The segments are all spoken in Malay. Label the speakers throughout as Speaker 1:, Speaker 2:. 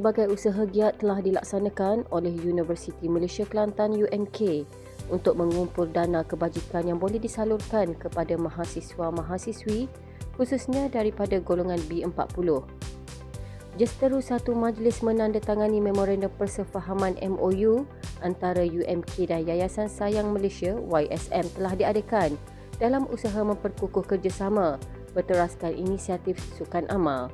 Speaker 1: pelbagai usaha giat telah dilaksanakan oleh Universiti Malaysia Kelantan UMK untuk mengumpul dana kebajikan yang boleh disalurkan kepada mahasiswa-mahasiswi khususnya daripada golongan B40. Jesteru satu majlis menandatangani memorandum persefahaman MOU antara UMK dan Yayasan Sayang Malaysia YSM telah diadakan dalam usaha memperkukuh kerjasama berteraskan inisiatif sukan amal.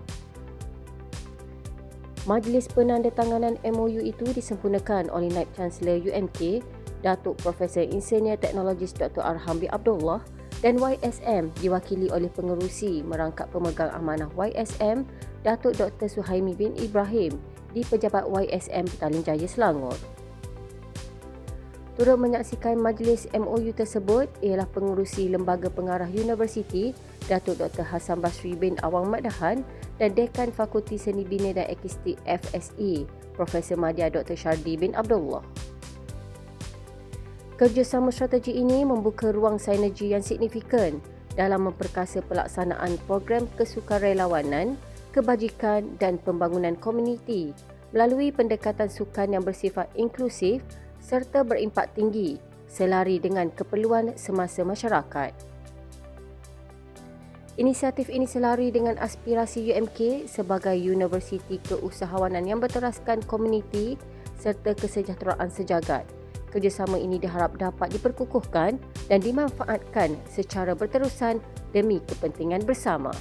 Speaker 1: Majlis penandatanganan MOU itu disempurnakan oleh Naib Chancellor UMK, Datuk Profesor Insinyur Teknologis Dr. Arham bin Abdullah dan YSM diwakili oleh pengerusi merangkap pemegang amanah YSM, Datuk Dr. Suhaimi bin Ibrahim di Pejabat YSM Petaling Jaya, Selangor. Turut menyaksikan majlis MOU tersebut ialah pengerusi Lembaga Pengarah Universiti, Datuk Dr. Hassan Basri bin Awang Makdahan dan Dekan Fakulti Seni Bina dan Akistik FSE, Profesor Madya Dr. Syardi bin Abdullah. Kerjasama strategi ini membuka ruang sinergi yang signifikan dalam memperkasa pelaksanaan program kesukarelawanan, kebajikan dan pembangunan komuniti melalui pendekatan sukan yang bersifat inklusif serta berimpak tinggi selari dengan keperluan semasa masyarakat. Inisiatif ini selari dengan aspirasi UMK sebagai universiti keusahawanan yang berteraskan komuniti serta kesejahteraan sejagat. Kerjasama ini diharap dapat diperkukuhkan dan dimanfaatkan secara berterusan demi kepentingan bersama.